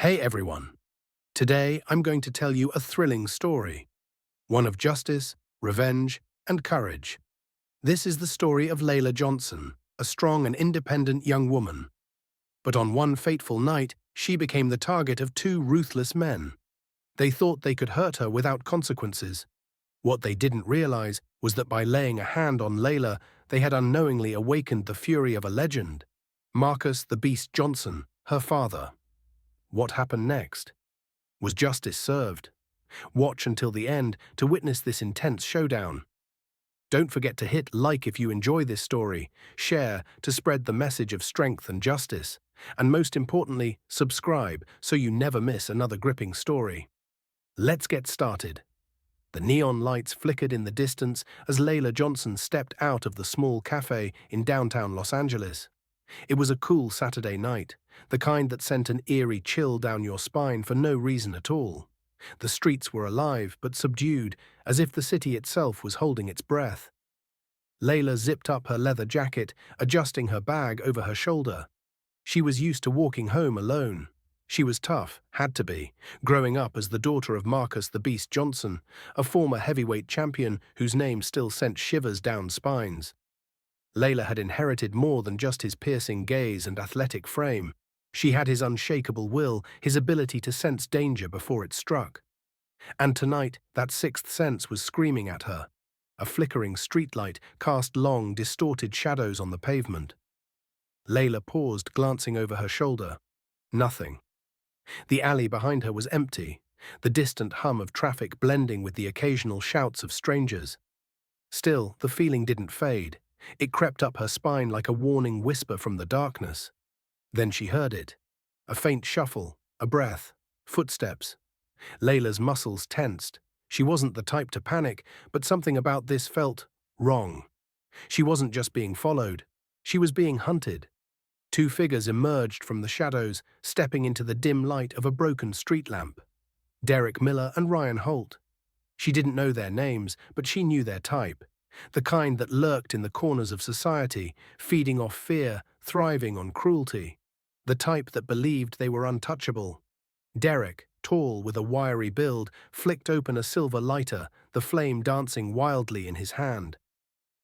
Hey everyone! Today I'm going to tell you a thrilling story, one of justice, revenge, and courage. This is the story of Layla Johnson, a strong and independent young woman. But on one fateful night, she became the target of two ruthless men. They thought they could hurt her without consequences. What they didn't realize was that by laying a hand on Layla, they had unknowingly awakened the fury of a legend, Marcus the Beast Johnson, her father. What happened next? Was justice served? Watch until the end to witness this intense showdown. Don't forget to hit like if you enjoy this story, share to spread the message of strength and justice, and most importantly, subscribe so you never miss another gripping story. Let's get started. The neon lights flickered in the distance as Layla Johnson stepped out of the small cafe in downtown Los Angeles. It was a cool Saturday night, the kind that sent an eerie chill down your spine for no reason at all. The streets were alive but subdued, as if the city itself was holding its breath. Layla zipped up her leather jacket, adjusting her bag over her shoulder. She was used to walking home alone. She was tough, had to be, growing up as the daughter of Marcus the Beast Johnson, a former heavyweight champion whose name still sent shivers down spines. Layla had inherited more than just his piercing gaze and athletic frame. She had his unshakable will, his ability to sense danger before it struck. And tonight, that sixth sense was screaming at her. A flickering streetlight cast long, distorted shadows on the pavement. Layla paused, glancing over her shoulder. Nothing. The alley behind her was empty, the distant hum of traffic blending with the occasional shouts of strangers. Still, the feeling didn't fade. It crept up her spine like a warning whisper from the darkness. Then she heard it. A faint shuffle, a breath, footsteps. Layla's muscles tensed. She wasn't the type to panic, but something about this felt wrong. She wasn't just being followed. She was being hunted. Two figures emerged from the shadows, stepping into the dim light of a broken street lamp. Derek Miller and Ryan Holt. She didn't know their names, but she knew their type. The kind that lurked in the corners of society, feeding off fear, thriving on cruelty. The type that believed they were untouchable. Derek, tall with a wiry build, flicked open a silver lighter, the flame dancing wildly in his hand.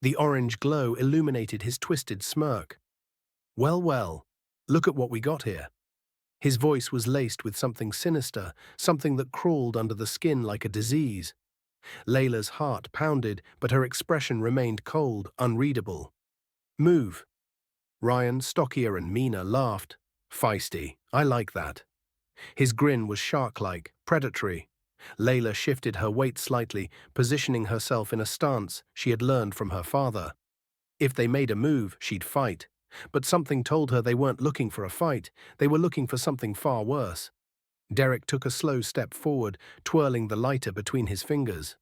The orange glow illuminated his twisted smirk. "Well, well, look at what we got here." His voice was laced with something sinister, something that crawled under the skin like a disease. Layla's heart pounded, but her expression remained cold, unreadable. "Move." Ryan, stockier and meaner, laughed. "Feisty, I like that." His grin was shark-like, predatory. Layla shifted her weight slightly, positioning herself in a stance she had learned from her father. If they made a move, she'd fight. But something told her they weren't looking for a fight, they were looking for something far worse. Derek took a slow step forward, twirling the lighter between his fingers.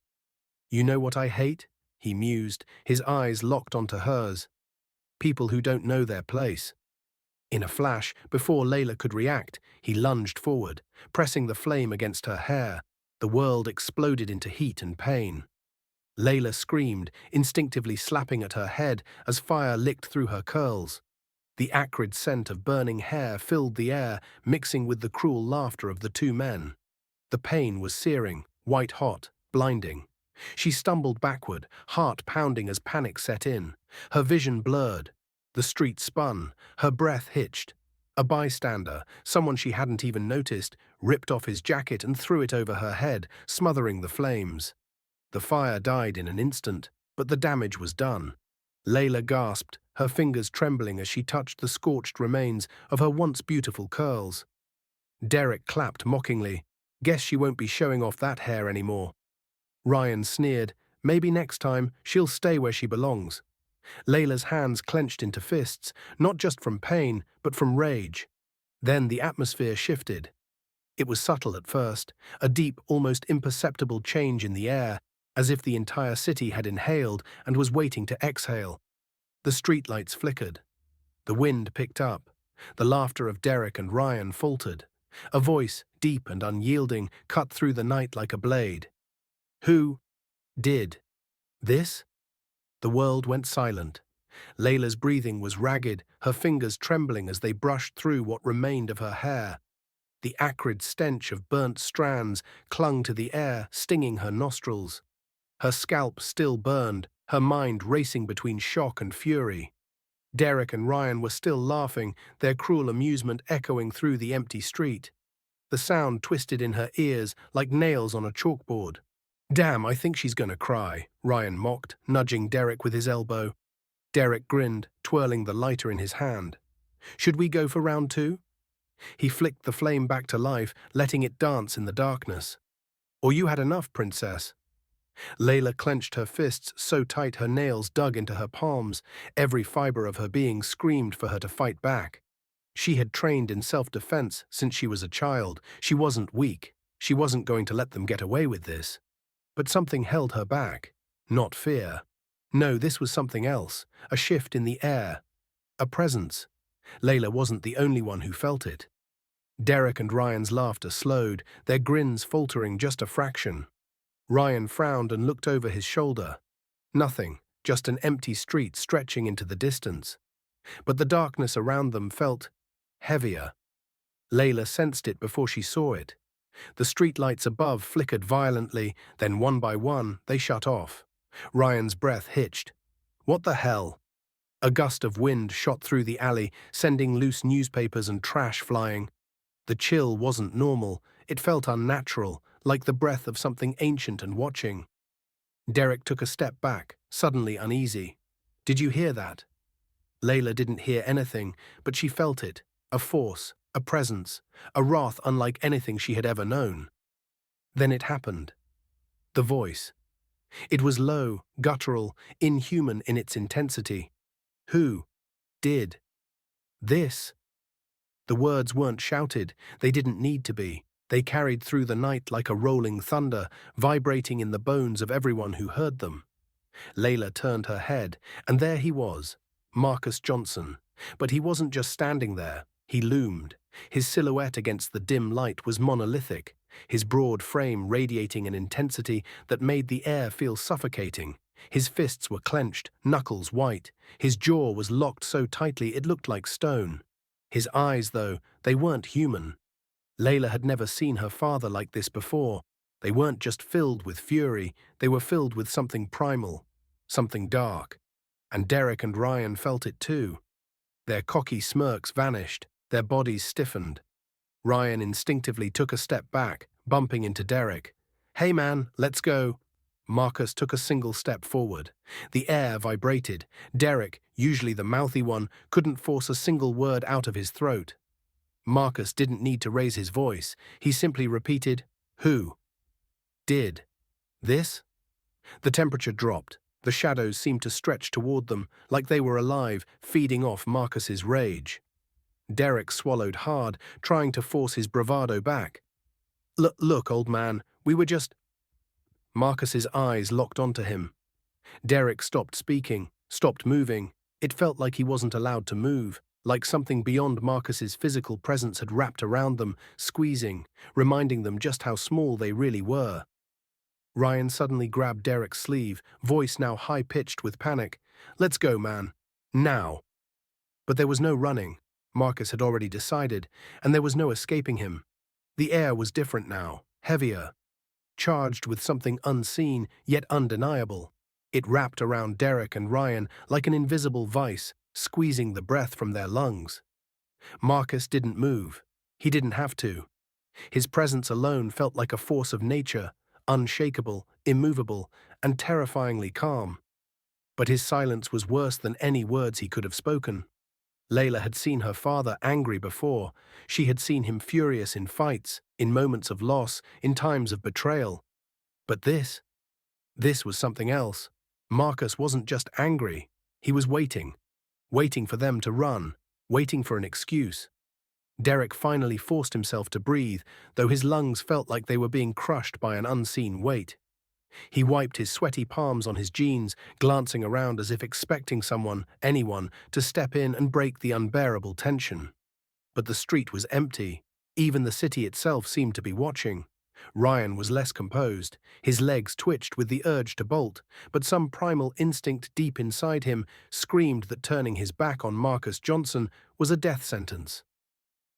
"You know what I hate?" he mused, his eyes locked onto hers. "People who don't know their place." In a flash, before Layla could react, he lunged forward, pressing the flame against her hair. The world exploded into heat and pain. Layla screamed, instinctively slapping at her head as fire licked through her curls. The acrid scent of burning hair filled the air, mixing with the cruel laughter of the two men. The pain was searing, white-hot, blinding. She stumbled backward, heart pounding as panic set in. Her vision blurred. The street spun, her breath hitched. A bystander, someone she hadn't even noticed, ripped off his jacket and threw it over her head, smothering the flames. The fire died in an instant, but the damage was done. Layla gasped, her fingers trembling as she touched the scorched remains of her once beautiful curls. Derek clapped mockingly. "Guess she won't be showing off that hair anymore." Ryan sneered. "Maybe next time she'll stay where she belongs." Layla's hands clenched into fists, not just from pain, but from rage. Then the atmosphere shifted. It was subtle at first, a deep, almost imperceptible change in the air, as if the entire city had inhaled and was waiting to exhale. The streetlights flickered. The wind picked up. The laughter of Derek and Ryan faltered. A voice, deep and unyielding, cut through the night like a blade. "Who did this?" The world went silent. Layla's breathing was ragged, her fingers trembling as they brushed through what remained of her hair. The acrid stench of burnt strands clung to the air, stinging her nostrils. Her scalp still burned, her mind racing between shock and fury. Derek and Ryan were still laughing, their cruel amusement echoing through the empty street. The sound twisted in her ears like nails on a chalkboard. "Damn, I think she's gonna cry," Ryan mocked, nudging Derek with his elbow. Derek grinned, twirling the lighter in his hand. "Should we go for round two?" He flicked the flame back to life, letting it dance in the darkness. "Or you had enough, princess?" Layla clenched her fists so tight her nails dug into her palms. Every fiber of her being screamed for her to fight back. She had trained in self-defense since she was a child. She wasn't weak. She wasn't going to let them get away with this. But something held her back. Not fear. No, this was something else. A shift in the air. A presence. Layla wasn't the only one who felt it. Derek and Ryan's laughter slowed, their grins faltering just a fraction. Ryan frowned and looked over his shoulder. Nothing, just an empty street stretching into the distance. But the darkness around them felt heavier. Layla sensed it before she saw it. The streetlights above flickered violently, then one by one they shut off. Ryan's breath hitched. What the hell? A gust of wind shot through the alley, sending loose newspapers and trash flying. The chill wasn't normal, it felt unnatural, like the breath of something ancient and watching. Derek took a step back, suddenly uneasy. "Did you hear that?" Layla didn't hear anything, but she felt it. A force, a presence, a wrath unlike anything she had ever known. Then it happened. The voice. It was low, guttural, inhuman in its intensity. "Who did this?" The words weren't shouted, they didn't need to be. They carried through the night like a rolling thunder, vibrating in the bones of everyone who heard them. Layla turned her head, and there he was, Marcus Johnson. But he wasn't just standing there, he loomed. His silhouette against the dim light was monolithic, his broad frame radiating an intensity that made the air feel suffocating. His fists were clenched, knuckles white. His jaw was locked so tightly it looked like stone. His eyes, though, they weren't human. Layla had never seen her father like this before. They weren't just filled with fury, they were filled with something primal, something dark. And Derek and Ryan felt it too. Their cocky smirks vanished, their bodies stiffened. Ryan instinctively took a step back, bumping into Derek. "Hey man, let's go." Marcus took a single step forward. The air vibrated. Derek, usually the mouthy one, couldn't force a single word out of his throat. Marcus didn't need to raise his voice. He simply repeated, "Who did this?" The temperature dropped. The shadows seemed to stretch toward them, like they were alive, feeding off Marcus's rage. Derek swallowed hard, trying to force his bravado back. Look, old man, we were just—" Marcus's eyes locked onto him. Derek stopped speaking, stopped moving. It felt like he wasn't allowed to move, like something beyond Marcus's physical presence had wrapped around them, squeezing, reminding them just how small they really were. Ryan suddenly grabbed Derek's sleeve, voice now high-pitched with panic. "Let's go, man. Now." But there was no running. Marcus had already decided, and there was no escaping him. The air was different now, heavier, charged with something unseen, yet undeniable. It wrapped around Derek and Ryan like an invisible vice, squeezing the breath from their lungs. Marcus didn't move. He didn't have to. His presence alone felt like a force of nature, unshakable, immovable, and terrifyingly calm. But his silence was worse than any words he could have spoken. Layla had seen her father angry before. She had seen him furious in fights, in moments of loss, in times of betrayal. But this was something else. Marcus wasn't just angry. He was waiting for them to run, waiting for an excuse. Derek finally forced himself to breathe, though his lungs felt like they were being crushed by an unseen weight. He wiped his sweaty palms on his jeans, glancing around as if expecting someone, anyone, to step in and break the unbearable tension. But the street was empty. Even the city itself seemed to be watching. Ryan was less composed. His legs twitched with the urge to bolt, but some primal instinct deep inside him screamed that turning his back on Marcus Johnson was a death sentence.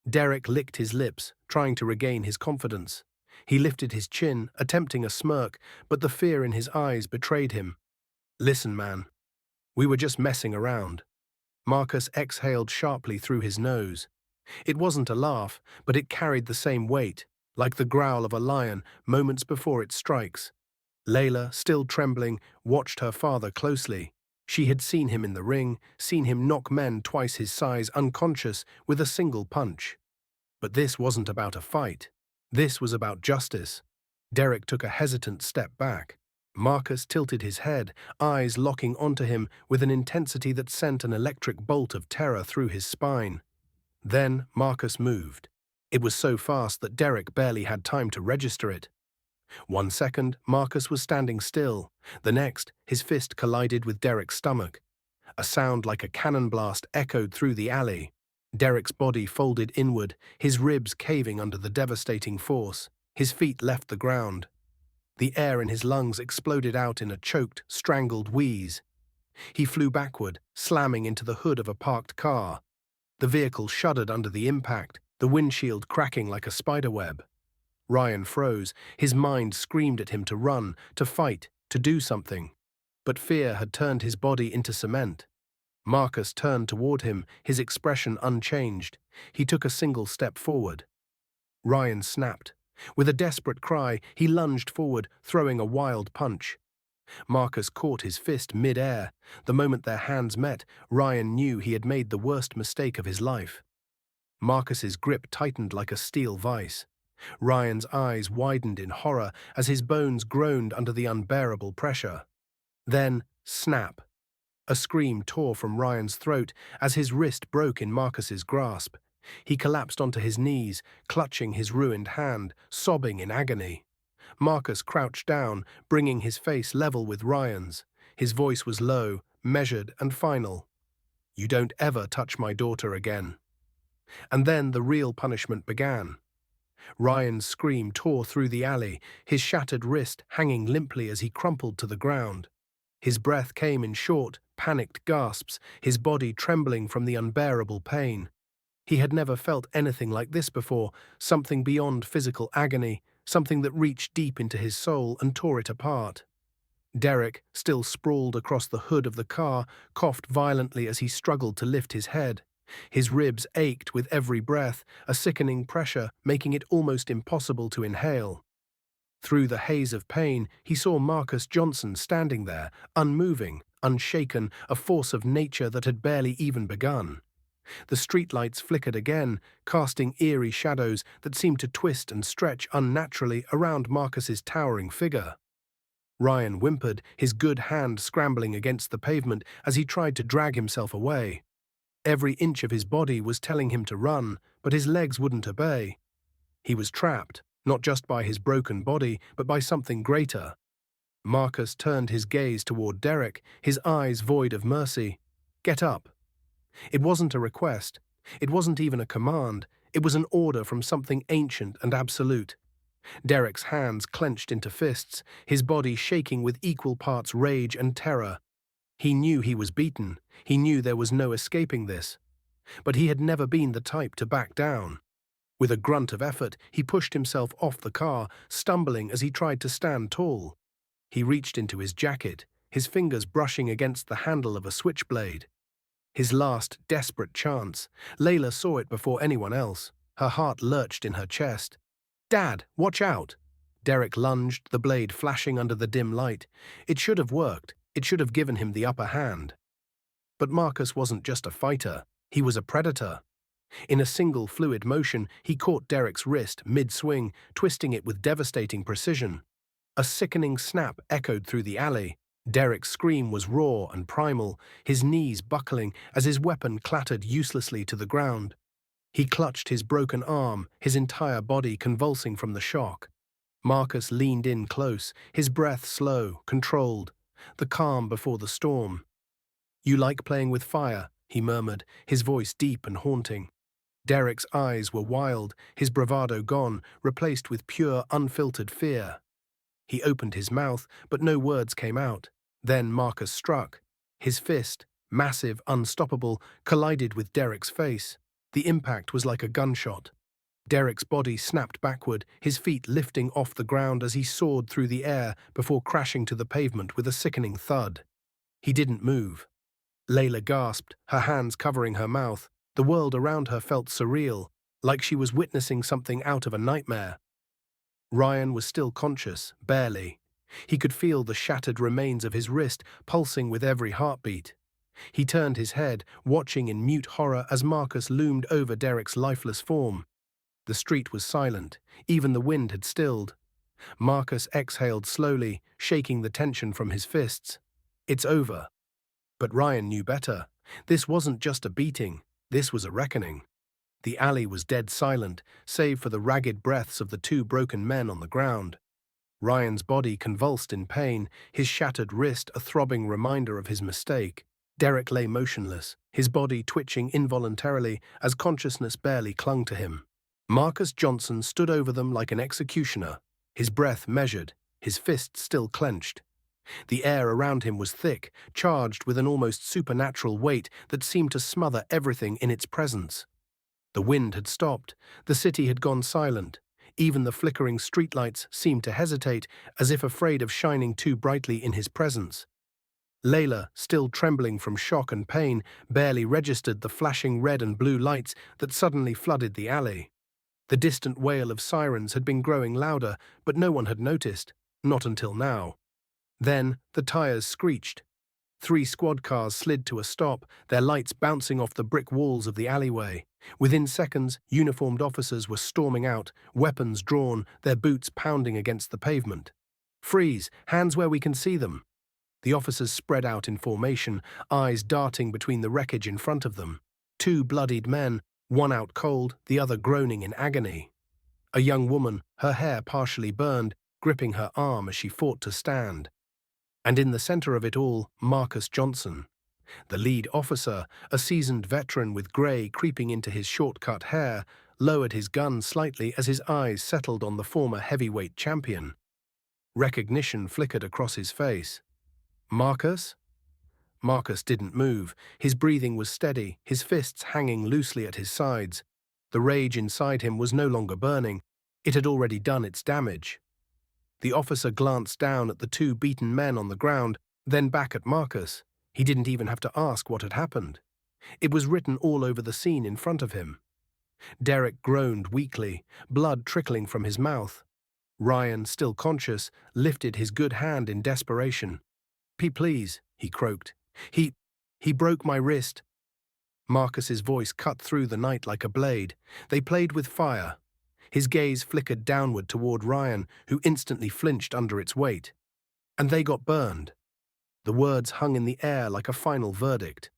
Derek licked his lips, trying to regain his confidence. He lifted his chin, attempting a smirk, but the fear in his eyes betrayed him. "Listen, man. We were just messing around." Marcus exhaled sharply through his nose. It wasn't a laugh, but it carried the same weight, like the growl of a lion moments before it strikes. Layla, still trembling, watched her father closely. She had seen him in the ring, seen him knock men twice his size unconscious with a single punch. But this wasn't about a fight. This was about justice. Derek took a hesitant step back. Marcus tilted his head, eyes locking onto him with an intensity that sent an electric bolt of terror through his spine. Then Marcus moved. It was so fast that Derek barely had time to register it. 1 second, Marcus was standing still. The next, his fist collided with Derek's stomach. A sound like a cannon blast echoed through the alley. Derek's body folded inward, his ribs caving under the devastating force. His feet left the ground. The air in his lungs exploded out in a choked, strangled wheeze. He flew backward, slamming into the hood of a parked car. The vehicle shuddered under the impact, the windshield cracking like a spiderweb. Ryan froze. His mind screamed at him to run, to fight, to do something. But fear had turned his body into cement. Marcus turned toward him, his expression unchanged. He took a single step forward. Ryan snapped. With a desperate cry, he lunged forward, throwing a wild punch. Marcus caught his fist mid-air. The moment their hands met, Ryan knew he had made the worst mistake of his life. Marcus's grip tightened like a steel vice. Ryan's eyes widened in horror as his bones groaned under the unbearable pressure. Then, snap. A scream tore from Ryan's throat as his wrist broke in Marcus's grasp. He collapsed onto his knees, clutching his ruined hand, sobbing in agony. Marcus crouched down, bringing his face level with Ryan's. His voice was low, measured, and final. "You don't ever touch my daughter again." And then the real punishment began. Ryan's scream tore through the alley, his shattered wrist hanging limply as he crumpled to the ground. His breath came in short, panicked gasps, his body trembling from the unbearable pain. He had never felt anything like this before, something beyond physical agony, something that reached deep into his soul and tore it apart. Derek, still sprawled across the hood of the car, coughed violently as he struggled to lift his head. His ribs ached with every breath, a sickening pressure making it almost impossible to inhale. Through the haze of pain, he saw Marcus Johnson standing there, unmoving, unshaken, a force of nature that had barely even begun. The streetlights flickered again, casting eerie shadows that seemed to twist and stretch unnaturally around Marcus's towering figure. Ryan whimpered, his good hand scrambling against the pavement as he tried to drag himself away. Every inch of his body was telling him to run, but his legs wouldn't obey. He was trapped, not just by his broken body, but by something greater. Marcus turned his gaze toward Derek, his eyes void of mercy. "Get up." It wasn't a request. It wasn't even a command. It was an order from something ancient and absolute. Derek's hands clenched into fists, his body shaking with equal parts rage and terror. He knew he was beaten. He knew there was no escaping this. But he had never been the type to back down. With a grunt of effort, he pushed himself off the car, stumbling as he tried to stand tall. He reached into his jacket, his fingers brushing against the handle of a switchblade. His last, desperate chance. Layla saw it before anyone else. Her heart lurched in her chest. "Dad, watch out!" Derek lunged, the blade flashing under the dim light. It should have worked. It should have given him the upper hand. But Marcus wasn't just a fighter. He was a predator. In a single fluid motion, he caught Derek's wrist mid-swing, twisting it with devastating precision. A sickening snap echoed through the alley. Derek's scream was raw and primal, his knees buckling as his weapon clattered uselessly to the ground. He clutched his broken arm, his entire body convulsing from the shock. Marcus leaned in close, his breath slow, controlled, the calm before the storm. "You like playing with fire," he murmured, his voice deep and haunting. Derek's eyes were wild, his bravado gone, replaced with pure, unfiltered fear. He opened his mouth, but no words came out. Then Marcus struck. His fist, massive, unstoppable, collided with Derek's face. The impact was like a gunshot. Derek's body snapped backward, his feet lifting off the ground as he soared through the air before crashing to the pavement with a sickening thud. He didn't move. Layla gasped, her hands covering her mouth. The world around her felt surreal, like she was witnessing something out of a nightmare. Ryan was still conscious, barely. He could feel the shattered remains of his wrist pulsing with every heartbeat. He turned his head, watching in mute horror as Marcus loomed over Derek's lifeless form. The street was silent, even the wind had stilled. Marcus exhaled slowly, shaking the tension from his fists. It's over. But Ryan knew better. This wasn't just a beating, this was a reckoning. The alley was dead silent, save for the ragged breaths of the two broken men on the ground. Ryan's body convulsed in pain, his shattered wrist a throbbing reminder of his mistake. Derek lay motionless, his body twitching involuntarily as consciousness barely clung to him. Marcus Johnson stood over them like an executioner, his breath measured, his fists still clenched. The air around him was thick, charged with an almost supernatural weight that seemed to smother everything in its presence. The wind had stopped, the city had gone silent. Even the flickering streetlights seemed to hesitate, as if afraid of shining too brightly in his presence. Layla, still trembling from shock and pain, barely registered the flashing red and blue lights that suddenly flooded the alley. The distant wail of sirens had been growing louder, but no one had noticed, not until now. Then the tires screeched. 3 squad cars slid to a stop, their lights bouncing off the brick walls of the alleyway. Within seconds, uniformed officers were storming out, weapons drawn, their boots pounding against the pavement. "Freeze! Hands where we can see them!" The officers spread out in formation, eyes darting between the wreckage in front of them. 2 bloodied men, one out cold, the other groaning in agony. A young woman, her hair partially burned, gripping her arm as she fought to stand. And in the center of it all, Marcus Johnson. The lead officer, a seasoned veteran with grey creeping into his short-cut hair, lowered his gun slightly as his eyes settled on the former heavyweight champion. Recognition flickered across his face. "Marcus?" Marcus didn't move. His breathing was steady, his fists hanging loosely at his sides. The rage inside him was no longer burning. It had already done its damage. The officer glanced down at the 2 beaten men on the ground, then back at Marcus. He didn't even have to ask what had happened. It was written all over the scene in front of him. Derek groaned weakly, blood trickling from his mouth. Ryan, still conscious, lifted his good hand in desperation. Please," he croaked. He broke my wrist." Marcus's voice cut through the night like a blade. They played with fire. His gaze flickered downward toward Ryan, who instantly flinched under its weight. "And they got burned." The words hung in the air like a final verdict.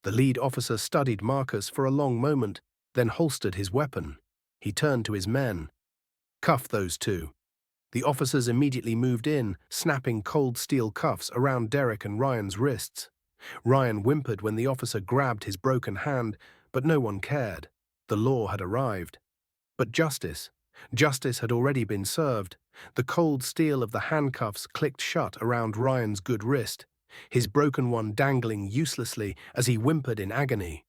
The lead officer studied Marcus for a long moment, then holstered his weapon. He turned to his men. "Cuff those 2. The officers immediately moved in, snapping cold steel cuffs around Derek and Ryan's wrists. Ryan whimpered when the officer grabbed his broken hand, but no one cared. The law had arrived. But justice had already been served. The cold steel of the handcuffs clicked shut around Ryan's good wrist, his broken one dangling uselessly as he whimpered in agony.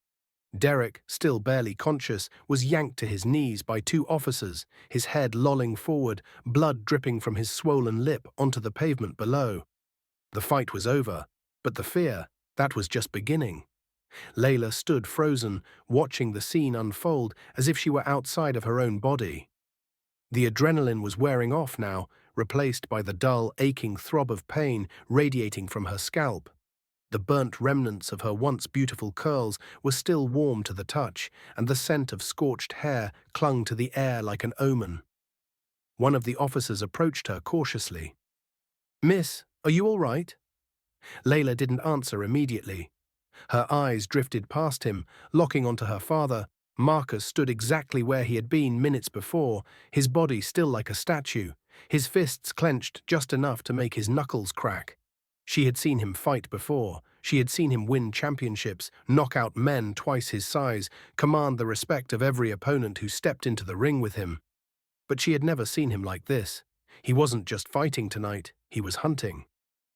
Derek, still barely conscious, was yanked to his knees by 2 officers, his head lolling forward, blood dripping from his swollen lip onto the pavement below. The fight was over, but the fear, that was just beginning. Layla stood frozen, watching the scene unfold as if she were outside of her own body. The adrenaline was wearing off now, replaced by the dull, aching throb of pain radiating from her scalp. The burnt remnants of her once beautiful curls were still warm to the touch, and the scent of scorched hair clung to the air like an omen. One of the officers approached her cautiously. "Miss, are you all right?" Layla didn't answer immediately. Her eyes drifted past him, locking onto her father. Marcus stood exactly where he had been minutes before, his body still like a statue, his fists clenched just enough to make his knuckles crack. She had seen him fight before. She had seen him win championships, knock out men twice his size, command the respect of every opponent who stepped into the ring with him. But she had never seen him like this. He wasn't just fighting tonight, he was hunting.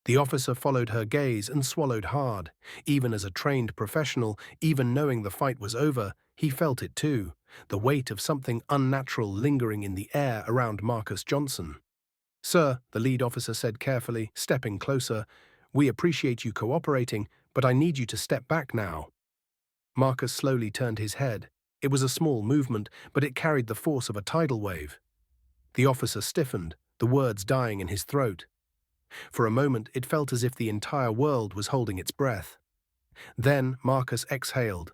The officer followed her gaze and swallowed hard. Even as a trained professional, even knowing the fight was over, He felt it too, the weight of something unnatural lingering in the air around Marcus Johnson. "Sir," the lead officer said carefully, stepping closer, "we appreciate you cooperating, but I need you to step back now." Marcus slowly turned his head. It was a small movement, but it carried the force of a tidal wave. The officer stiffened, the words dying in his throat. For a moment, it felt as if the entire world was holding its breath. Then Marcus exhaled.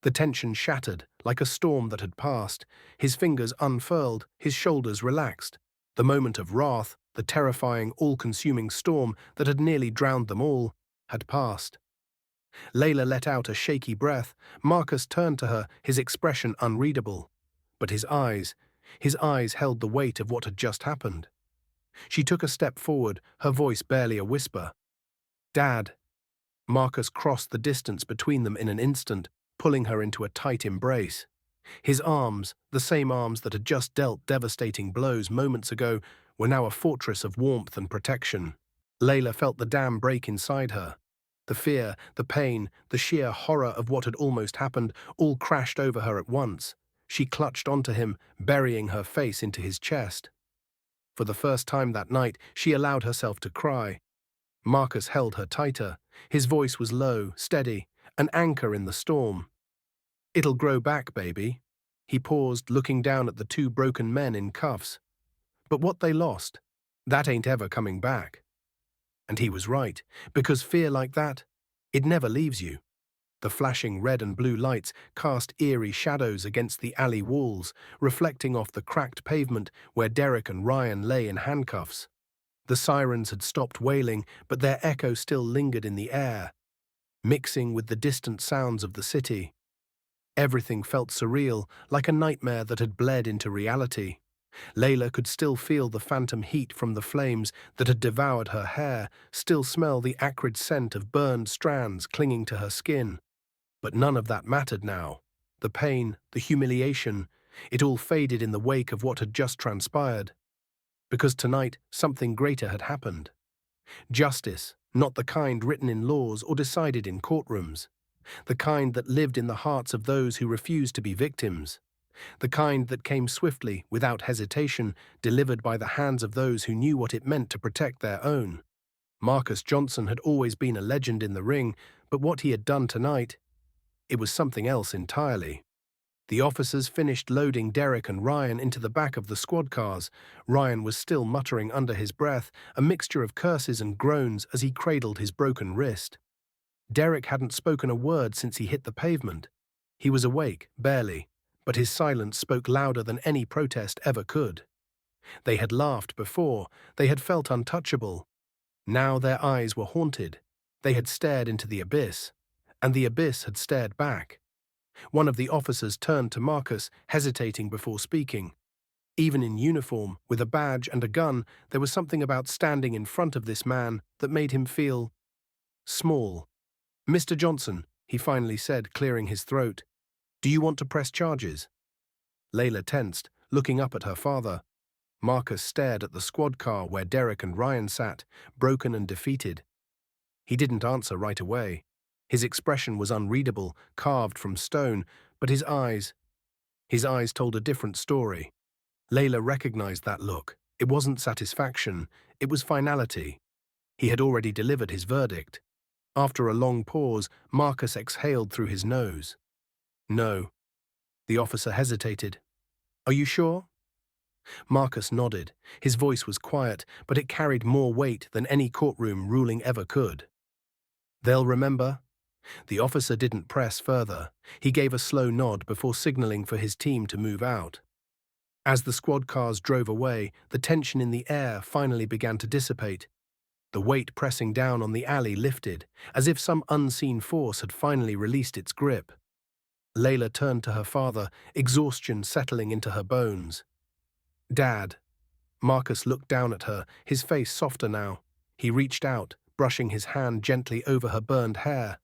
The tension shattered, like a storm that had passed. His fingers unfurled, his shoulders relaxed. The moment of wrath, the terrifying, all-consuming storm that had nearly drowned them all, had passed. Layla let out a shaky breath. Marcus turned to her, his expression unreadable. But his eyes held the weight of what had just happened. She took a step forward, her voice barely a whisper. "Dad." Marcus crossed the distance between them in an instant, pulling her into a tight embrace. His arms, the same arms that had just dealt devastating blows moments ago, were now a fortress of warmth and protection. Layla felt the dam break inside her. The fear, the pain, the sheer horror of what had almost happened all crashed over her at once. She clutched onto him, burying her face into his chest. For the first time that night, she allowed herself to cry. Marcus held her tighter. His voice was low, steady, an anchor in the storm. "It'll grow back, baby." He paused, looking down at the two broken men in cuffs. "But what they lost, that ain't ever coming back." And he was right, because fear like that, it never leaves you. The flashing red and blue lights cast eerie shadows against the alley walls, reflecting off the cracked pavement where Derek and Ryan lay in handcuffs. The sirens had stopped wailing, but their echo still lingered in the air, mixing with the distant sounds of the city. Everything felt surreal, like a nightmare that had bled into reality. Layla could still feel the phantom heat from the flames that had devoured her hair, still smell the acrid scent of burned strands clinging to her skin. But none of that mattered now. The pain, the humiliation, it all faded in the wake of what had just transpired. Because tonight, something greater had happened. Justice, not the kind written in laws or decided in courtrooms. The kind that lived in the hearts of those who refused to be victims. The kind that came swiftly, without hesitation, delivered by the hands of those who knew what it meant to protect their own. Marcus Johnson had always been a legend in the ring, but what he had done tonight, it was something else entirely. The officers finished loading Derek and Ryan into the back of the squad cars. Ryan was still muttering under his breath, a mixture of curses and groans as he cradled his broken wrist. Derek hadn't spoken a word since he hit the pavement. He was awake, barely, but his silence spoke louder than any protest ever could. They had laughed before, they had felt untouchable. Now their eyes were haunted. They had stared into the abyss, and the abyss had stared back. One of the officers turned to Marcus, hesitating before speaking. Even in uniform, with a badge and a gun, there was something about standing in front of this man that made him feel small. "Mr. Johnson," he finally said, clearing his throat, "do you want to press charges?" Layla tensed, looking up at her father. Marcus stared at the squad car where Derek and Ryan sat, broken and defeated. He didn't answer right away. His expression was unreadable, carved from stone, but his eyes told a different story. Layla recognized that look. It wasn't satisfaction, it was finality. He had already delivered his verdict. After a long pause, Marcus exhaled through his nose. "No." The officer hesitated. "Are you sure?" Marcus nodded. His voice was quiet, but it carried more weight than any courtroom ruling ever could. "They'll remember?" The officer didn't press further. He gave a slow nod before signaling for his team to move out. As the squad cars drove away, the tension in the air finally began to dissipate. The weight pressing down on the alley lifted, as if some unseen force had finally released its grip. Layla turned to her father, exhaustion settling into her bones. "Dad." Marcus looked down at her, his face softer now. He reached out, brushing his hand gently over her burned hair.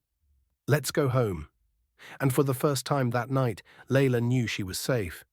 "Let's go home." And for the first time that night, Layla knew she was safe.